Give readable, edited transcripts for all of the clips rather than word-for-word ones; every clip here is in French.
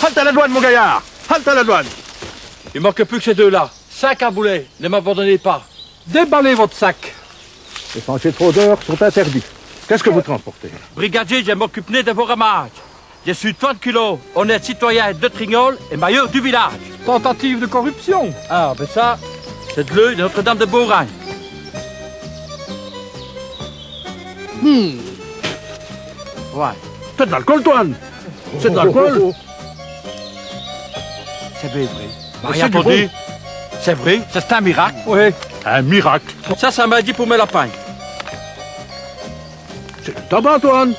Halte à la douane, mon gaillard. Halte à la douane. Il manque plus que ces deux-là. 5 à boulet. Ne m'abandonnez pas. Déballez votre sac. Les sentiers de fraudeurs sont interdits. Qu'est-ce que vous transportez? Brigadier, je m'occupe de vos ramages. Je suis 30 kilos, honnête citoyen de Trignol et maillot du village. Tentative de corruption. Ah, ben ça, c'est de l'œil de Notre-Dame de Beaurain. Ouais. C'est de l'alcool, Toine. C'est de l'alcool. C'est bien vrai. Mais Rien c'est du entendu. bon. C'est vrai, c'est un miracle. Oui. Un miracle. Ça m'a dit pour mes lapins. C'est du tabac, Toine.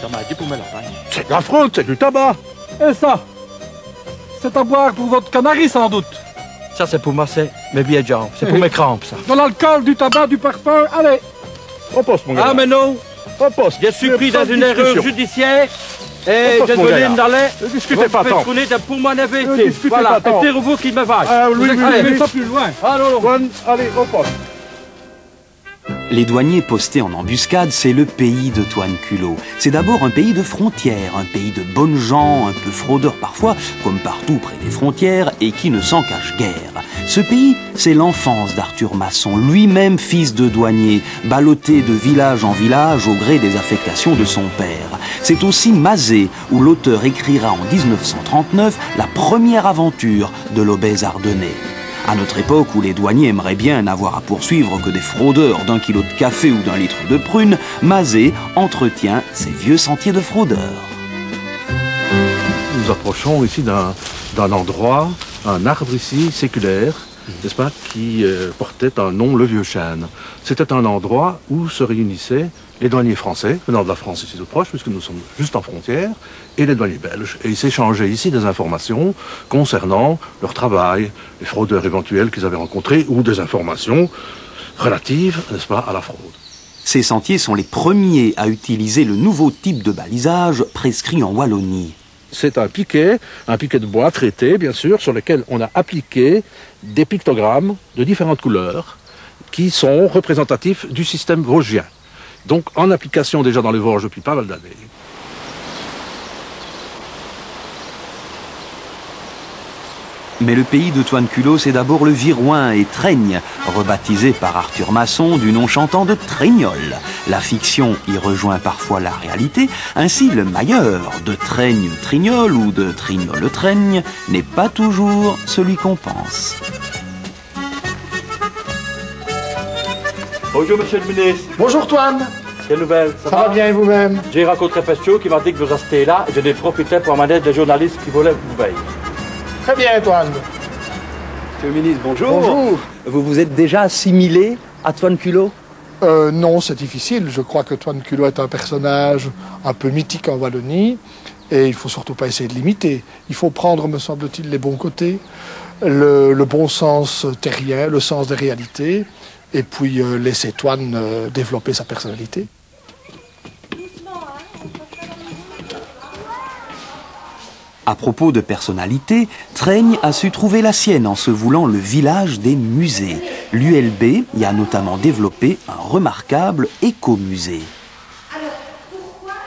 Ça m'a dit pour mes lapins. C'est de la fraude, c'est du tabac. Et ça? C'est à boire pour votre canari, sans doute. Ça, c'est pour masser mes vieilles jambes. C'est pour mes crampes, ça. De l'alcool, du tabac, du parfum, allez. Au poste, mon gars. Ah, mais non. Au poste. Je suis pris dans une erreur judiciaire. Et Au poste, mon désolé, gaillard. m'd'aller. Ne discutez pas tant. Pour mon Ne AVC. discutez Voilà, pas tant. et vous qui me vache. Ah, oui, oui, Allez, oui. ça plus loin. Ah, non, non. Toine, allez, au poste. Les douaniers postés en embuscade, c'est le pays de Toine Culot. C'est d'abord un pays de frontières, un pays de bonnes gens, un peu fraudeurs parfois, comme partout près des frontières, et qui ne s'en cache guère. Ce pays, c'est l'enfance d'Arthur Masson, lui-même fils de douanier, ballotté de village en village au gré des affectations de son père. C'est aussi Mazet, où l'auteur écrira en 1939 la première aventure de l'obèse ardennais. À notre époque où les douaniers aimeraient bien n'avoir à poursuivre que des fraudeurs d'1 kilo de café ou d'1 litre de prune, Mazet entretient ces vieux sentiers de fraudeurs. Nous approchons ici d'un endroit, un arbre ici, séculaire, n'est-ce pas, qui portait un nom, le Vieux Chêne. C'était un endroit où se réunissaient les douaniers français, venant de la France ici tout proche, puisque nous sommes juste en frontière, et les douaniers belges. Et ils s'échangeaient ici des informations concernant leur travail, les fraudeurs éventuels qu'ils avaient rencontrés, ou des informations relatives, n'est-ce pas, à la fraude. Ces sentiers sont les premiers à utiliser le nouveau type de balisage prescrit en Wallonie. C'est un piquet de bois traité, bien sûr, sur lequel on a appliqué des pictogrammes de différentes couleurs qui sont représentatifs du système vosgien. Donc en application déjà dans les Vosges depuis pas mal d'années. Mais le pays de Toine Culot, c'est d'abord le Viroin et Treigne, rebaptisé par Arthur Masson du nom chantant de Trignol. La fiction y rejoint parfois la réalité, ainsi le mailleur de Treigne-Trignol ou de Trignol-Treigne n'est pas toujours celui qu'on pense. Bonjour, monsieur le ministre. Bonjour Toine, Quelle nouvelle? ça va bien et vous-même? J'ai rencontré Pestio qui m'a dit que vous restez là et je n'ai profité pour amener des journalistes qui voulaient vous veiller. Très bien Toine. Monsieur le ministre, bonjour. Bonjour. Vous vous êtes déjà assimilé à Toine Culot? Non, c'est difficile. Je crois que Toine Culot est un personnage un peu mythique en Wallonie et il faut surtout pas essayer de l'imiter. Il faut prendre, me semble-t-il, les bons côtés, le bon sens terrien, le sens des réalités et puis laisser Toine développer sa personnalité. À propos de personnalité, Treigne a su trouver la sienne en se voulant le village des musées. L'ULB y a notamment développé un remarquable écomusée.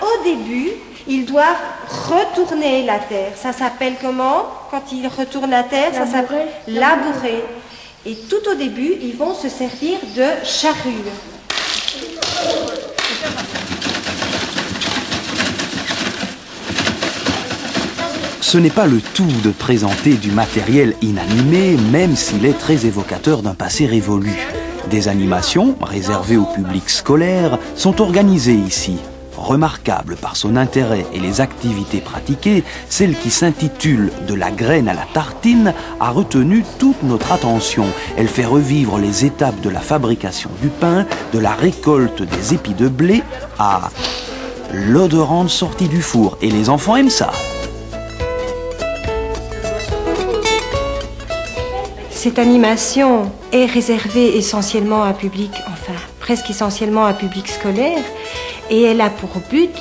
Au début, ils doivent retourner la terre. Ça s'appelle comment? Quand ils retournent la terre, ça s'appelle labourer. Et tout au début, ils vont se servir de charrue. Ce n'est pas le tout de présenter du matériel inanimé, même s'il est très évocateur d'un passé révolu. Des animations, réservées au public scolaire, sont organisées ici. Remarquable par son intérêt et les activités pratiquées, celle qui s'intitule « De la graine à la tartine » a retenu toute notre attention. Elle fait revivre les étapes de la fabrication du pain, de la récolte des épis de blé à l'odorante sortie du four. Et les enfants aiment ça. Cette animation est réservée essentiellement à un public, enfin presque essentiellement à un public scolaire, et elle a pour but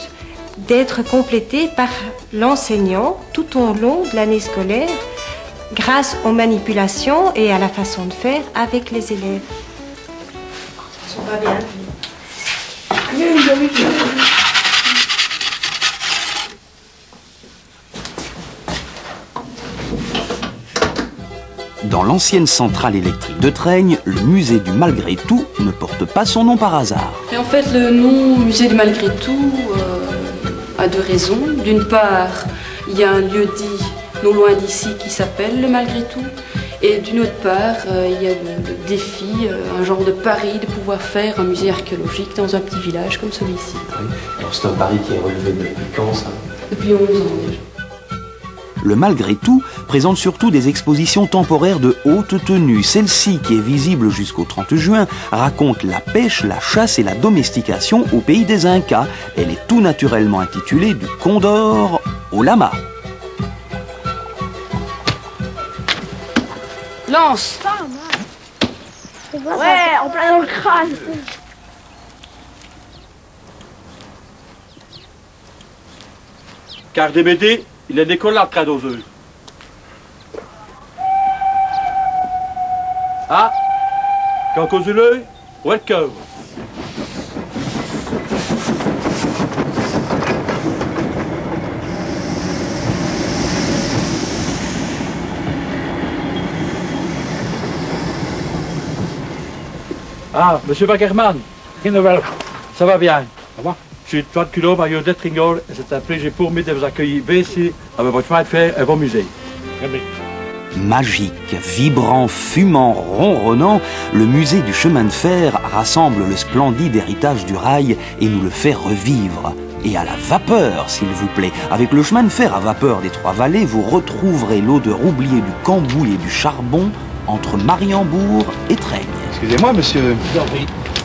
d'être complétée par l'enseignant tout au long de l'année scolaire grâce aux manipulations et à la façon de faire avec les élèves. Ça va bien. Dans l'ancienne centrale électrique de Traignes, le musée du Malgré Tout ne porte pas son nom par hasard. Et en fait, le nom musée du Malgré Tout a deux raisons. D'une part, il y a un lieu dit non loin d'ici qui s'appelle le Malgré Tout. Et d'une autre part, il y a le défi, un genre de pari de pouvoir faire un musée archéologique dans un petit village comme celui-ci. Oui. Alors c'est un pari qui est relevé depuis quand ça? Depuis 11 ans déjà. Le Malgré Tout présente surtout des expositions temporaires de haute tenue. Celle-ci, qui est visible jusqu'au 30 juin, raconte la pêche, la chasse et la domestication au pays des Incas. Elle est tout naturellement intitulée Du Condor au Lama. Lance! Ouais, en plein dans le crâne. Car DBD, il est décollé à train d'oseux. Ah, quand causez-le, welcome. Ah, monsieur Wackerman, Geen nouvelle. ça va bien. Ça va? Je suis Toine Culot, maillot de Tringol, et c'est un plaisir pour moi de vous accueillir ici avec votre chemin de fer et vos musées. Très bien. Magique, vibrant, fumant, ronronnant, le musée du chemin de fer rassemble le splendide héritage du rail et nous le fait revivre. Et à la vapeur, s'il vous plaît. Avec le chemin de fer à vapeur des Trois-Vallées, vous retrouverez l'odeur oubliée du cambouis et du charbon entre Mariembourg et Traignes. Excusez-moi, monsieur.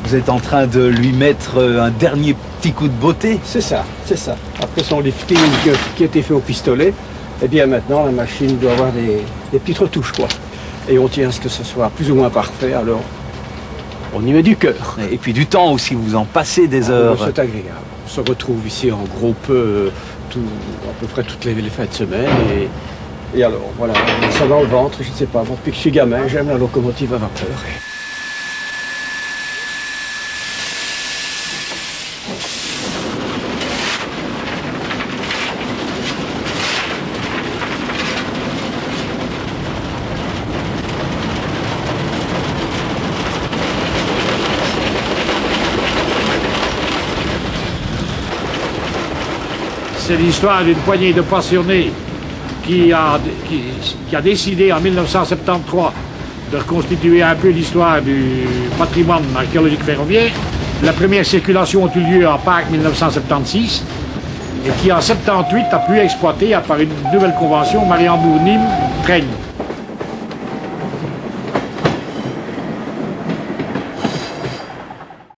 Vous êtes en train de lui mettre un dernier petit coup de beauté? C'est ça, c'est ça. Après son lifting qui a été fait au pistolet, eh bien maintenant la machine doit avoir des petites retouches, quoi. Et on tient à ce que ce soit plus ou moins parfait, alors on y met du cœur. Et puis du temps aussi, vous en passez des heures. C'est agréable. On se retrouve ici en groupe à peu près toutes les fins de semaine. Et alors, voilà, ça dans le ventre, je ne sais pas. Moi, depuis que je suis gamin, j'aime la locomotive à vapeur. C'est l'histoire d'une poignée de passionnés qui a décidé en 1973 de reconstituer un peu l'histoire du patrimoine archéologique ferroviaire. La première circulation a eu lieu en Pâques 1976 et qui en 1978 a pu exploiter, à part une nouvelle convention, Mariembourg-Nîmes-Traignes.